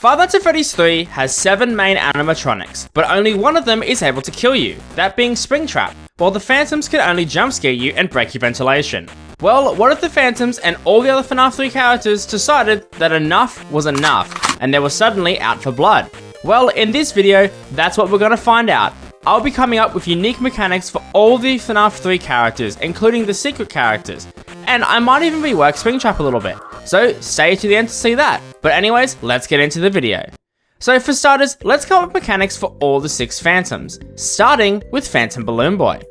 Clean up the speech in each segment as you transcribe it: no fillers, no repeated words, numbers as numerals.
Five Nights at Freddy's 3 has 7 main animatronics, but only one of them is able to kill you, that being Springtrap, while the Phantoms can only jump scare you and break your ventilation. Well, what if the Phantoms and all the other FNAF 3 characters decided that enough was enough, and they were suddenly out for blood? Well, in this video, that's what we're gonna find out. I'll be coming up with unique mechanics for all the FNAF 3 characters, including the secret characters, and I might even rework Springtrap a little bit. So stay to the end to see that. But anyways, let's get into the video. So for starters, let's come up with mechanics for all the 6 Phantoms, starting with Phantom Balloon Boy.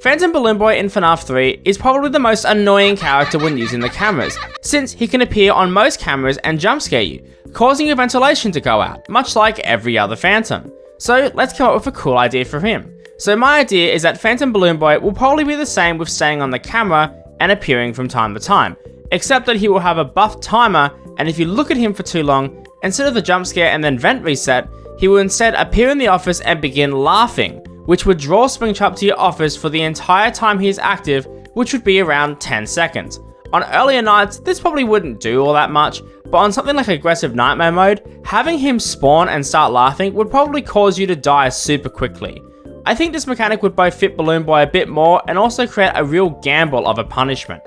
Phantom Balloon Boy in FNAF 3 is probably the most annoying character when using the cameras, since he can appear on most cameras and jump scare you, causing your ventilation to go out, much like every other Phantom. So let's come up with a cool idea for him. So my idea is that Phantom Balloon Boy will probably be the same with staying on the camera and appearing from time to time, except that he will have a buff timer, and if you look at him for too long, instead of the jump scare and then vent reset, he will instead appear in the office and begin laughing, which would draw Springtrap to your office for the entire time he is active, which would be around 10 seconds. On earlier nights, this probably wouldn't do all that much, but on something like aggressive nightmare mode, having him spawn and start laughing would probably cause you to die super quickly. I think this mechanic would both fit Balloon Boy a bit more and also create a real gamble of a punishment.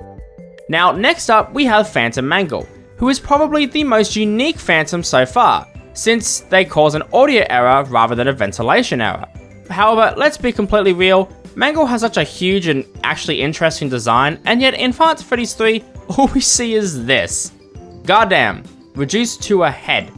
Now, next up, we have Phantom Mangle, who is probably the most unique Phantom so far, since they cause an audio error rather than a ventilation error. However, let's be completely real, Mangle has such a huge and actually interesting design, and yet in Five Nights at Freddy's 3, all we see is this. Goddamn, reduced to a head.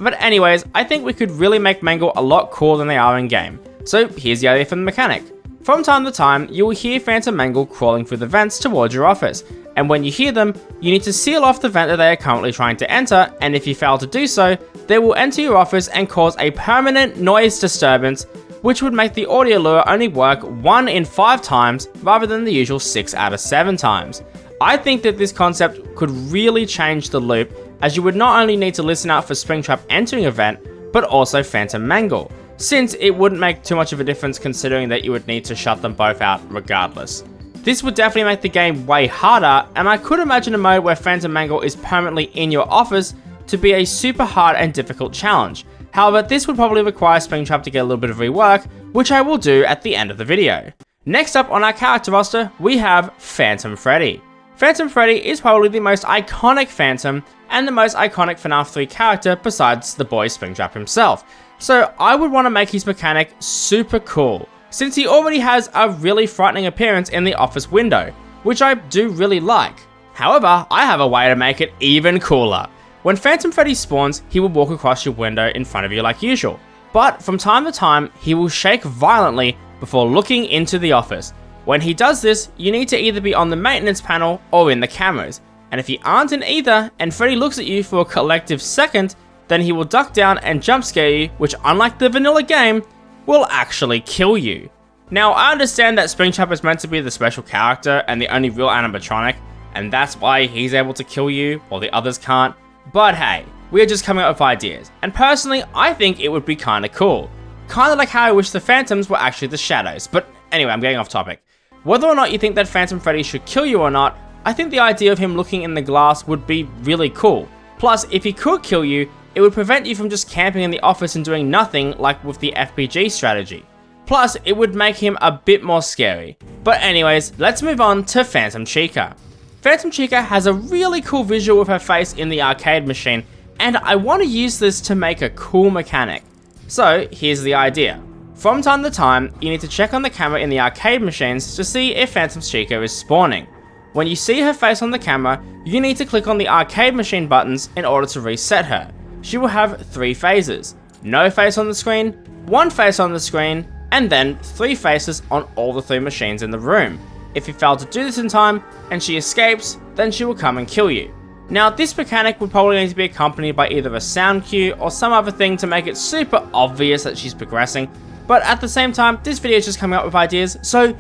But anyways, I think we could really make Mangle a lot cooler than they are in game. So here's the idea for the mechanic. From time to time, you will hear Phantom Mangle crawling through the vents towards your office, and when you hear them, you need to seal off the vent that they are currently trying to enter, and if you fail to do so, they will enter your office and cause a permanent noise disturbance, which would make the audio lure only work 1 in 5 times rather than the usual 6 out of 7 times. I think that this concept could really change the loop, as you would not only need to listen out for Springtrap entering a vent, but also Phantom Mangle, since it wouldn't make too much of a difference considering that you would need to shut them both out regardless. This would definitely make the game way harder, and I could imagine a mode where Phantom Mangle is permanently in your office to be a super hard and difficult challenge. However, this would probably require Springtrap to get a little bit of rework, which I will do at the end of the video. Next up on our character roster, we have Phantom Freddy. Phantom Freddy is probably the most iconic Phantom and the most iconic FNAF 3 character besides the boy Springtrap himself. So I would want to make his mechanic super cool, since he already has a really frightening appearance in the office window, which I do really like. However, I have a way to make it even cooler. When Phantom Freddy spawns, he will walk across your window in front of you like usual, but from time to time, he will shake violently before looking into the office. When he does this, you need to either be on the maintenance panel or in the cameras, and if you aren't in either and Freddy looks at you for a collective second, then he will duck down and jump scare you, which unlike the vanilla game, will actually kill you. Now, I understand that Springtrap is meant to be the special character and the only real animatronic, and that's why he's able to kill you while the others can't, but hey, we are just coming up with ideas, and personally, I think it would be kinda cool. Kinda like how I wish the Phantoms were actually the shadows, but anyway, I'm getting off topic. Whether or not you think that Phantom Freddy should kill you or not, I think the idea of him looking in the glass would be really cool. Plus, if he could kill you, it would prevent you from just camping in the office and doing nothing like with the FPG strategy. Plus, it would make him a bit more scary. But anyways, let's move on to Phantom Chica. Phantom Chica has a really cool visual with her face in the arcade machine, and I want to use this to make a cool mechanic. So here's the idea. From time to time, you need to check on the camera in the arcade machines to see if Phantom Chica is spawning. When you see her face on the camera, you need to click on the arcade machine buttons in order to reset her. She will have 3 phases: no face on the screen, 1 face on the screen, and then 3 faces on all the 3 machines in the room. If you fail to do this in time, and she escapes, then she will come and kill you. Now, this mechanic would probably need to be accompanied by either a sound cue or some other thing to make it super obvious that she's progressing, but at the same time, this video is just coming up with ideas, so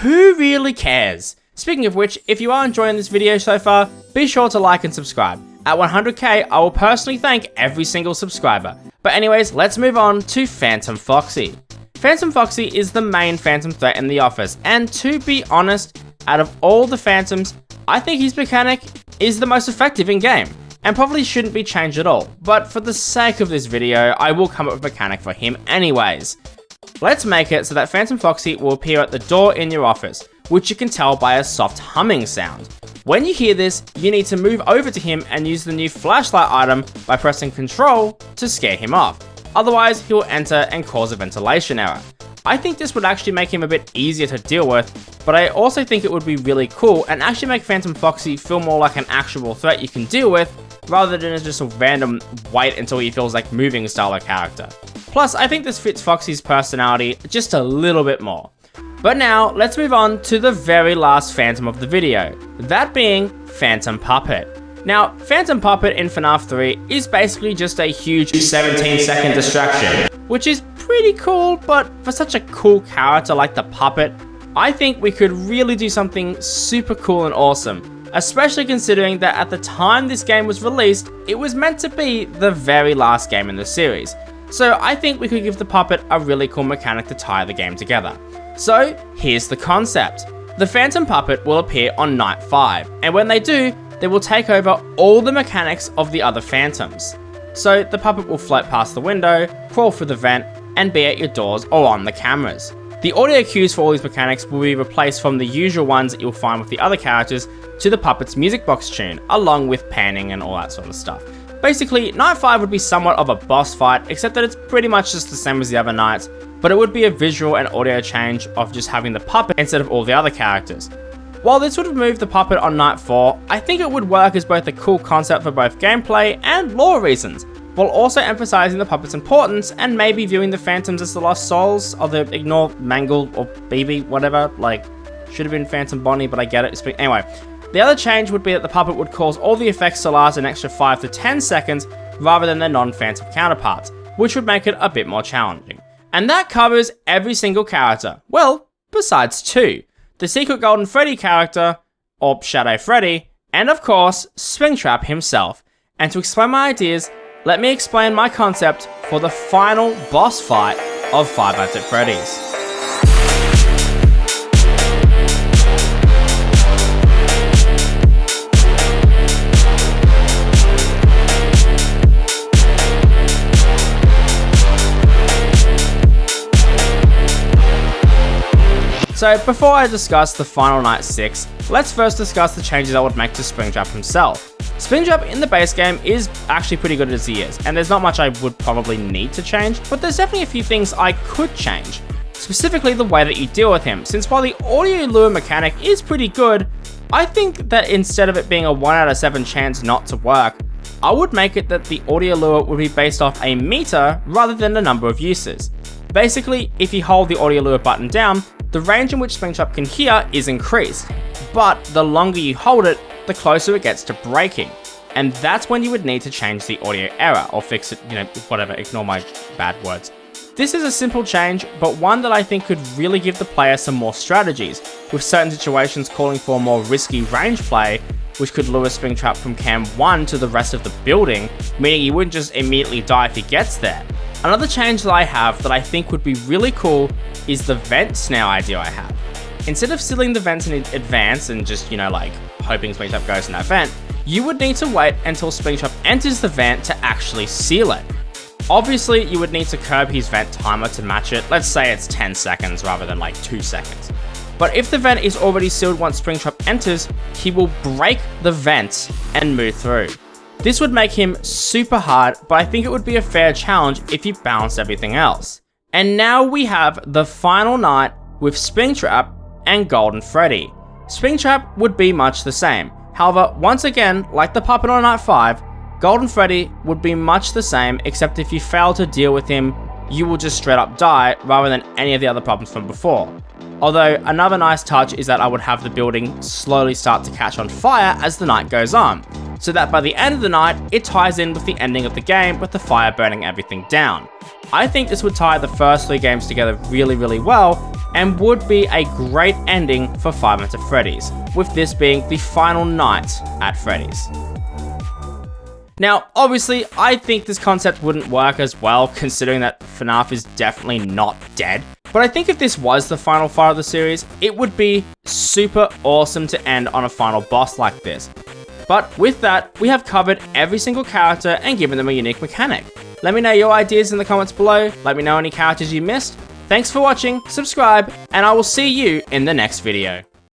who really cares? Speaking of which, if you are enjoying this video so far, be sure to like and subscribe. At 100k, I will personally thank every single subscriber. But anyways, let's move on to Phantom Foxy. Phantom Foxy is the main Phantom threat in the office, and to be honest, out of all the Phantoms, I think his mechanic is the most effective in game. and probably shouldn't be changed at all, but for the sake of this video, I will come up with a mechanic for him anyways. Let's make it so that Phantom Foxy will appear at the door in your office, which you can tell by a soft humming sound. When you hear this, you need to move over to him and use the new flashlight item by pressing Control to scare him off. Otherwise, he'll enter and cause a ventilation error. I think this would actually make him a bit easier to deal with, but I also think it would be really cool and actually make Phantom Foxy feel more like an actual threat you can deal with, rather than as just a random wait until he feels like moving style of character. Plus, I think this fits Foxy's personality just a little bit more. But now, let's move on to the very last Phantom of the video, that being Phantom Puppet. Now, Phantom Puppet in FNAF 3 is basically just a huge 17-second distraction, which is pretty cool, but for such a cool character like the Puppet, I think we could really do something super cool and awesome, especially considering that at the time this game was released, it was meant to be the very last game in the series. So I think we could give the Puppet a really cool mechanic to tie the game together. So here's the concept. The Phantom Puppet will appear on night 5, and when they do, they will take over all the mechanics of the other Phantoms. So the Puppet will float past the window, crawl through the vent, and be at your doors or on the cameras. The audio cues for all these mechanics will be replaced from the usual ones that you'll find with the other characters to the Puppet's music box tune, along with panning and all that sort of stuff. Basically, night 5 would be somewhat of a boss fight, except that it's pretty much just the same as the other nights, but it would be a visual and audio change of just having the Puppet instead of all the other characters. While this would remove the Puppet on night 4, I think it would work as both a cool concept for both gameplay and lore reasons, while also emphasizing the Puppet's importance and maybe viewing the Phantoms as the lost souls, or the ignore Mangle or BB, whatever, like, should have been Phantom Bonnie, but I get it. Anyway, the other change would be that the Puppet would cause all the effects to last an extra 5 to 10 seconds rather than their non-Phantom counterparts, which would make it a bit more challenging. And that covers every single character. Well, besides 2. The Secret Golden Freddy character, or Shadow Freddy, and of course, Springtrap himself. And to explain my ideas, let me explain my concept for the final boss fight of Five Nights at Freddy's. So before I discuss the final night 6, let's first discuss the changes I would make to Springtrap himself. Springtrap in the base game is actually pretty good as he is, and there's not much I would probably need to change, but there's definitely a few things I could change. Specifically the way that you deal with him, since while the audio lure mechanic is pretty good, I think that instead of it being a 1 out of 7 chance not to work, I would make it that the audio lure would be based off a meter rather than the number of uses. Basically, if you hold the audio lure button down, the range in which Springtrap can hear is increased, but the longer you hold it, the closer it gets to breaking. And that's when you would need to change the audio error, or fix it, whatever, ignore my bad words. This is a simple change, but one that I think could really give the player some more strategies, with certain situations calling for more risky range play, which could lure Springtrap from cam 1 to the rest of the building, meaning he wouldn't just immediately die if he gets there. Another change that I have that I think would be really cool is the vent snare idea I have. Instead of sealing the vents in advance and just, hoping Springtrap goes in that vent, you would need to wait until Springtrap enters the vent to actually seal it. Obviously, you would need to curb his vent timer to match it. Let's say it's 10 seconds rather than 2 seconds. But if the vent is already sealed once Springtrap enters, he will break the vent and move through. This would make him super hard, but I think it would be a fair challenge if you balanced everything else. And now we have the final night with Springtrap and Golden Freddy. Springtrap would be much the same. However, once again, like the Puppet on night 5, Golden Freddy would be much the same, except if you fail to deal with him, you will just straight up die rather than any of the other problems from before. Although another nice touch is that I would have the building slowly start to catch on fire as the night goes on, so that by the end of the night, it ties in with the ending of the game with the fire burning everything down. I think this would tie the first 3 games together really, really well, and would be a great ending for Five Nights at Freddy's, with this being the final night at Freddy's. Now, obviously, I think this concept wouldn't work as well, considering that FNAF is definitely not dead. But I think if this was the final fight of the series, it would be super awesome to end on a final boss like this. But with that, we have covered every single character and given them a unique mechanic. Let me know your ideas in the comments below, let me know any characters you missed. Thanks for watching, subscribe, and I will see you in the next video.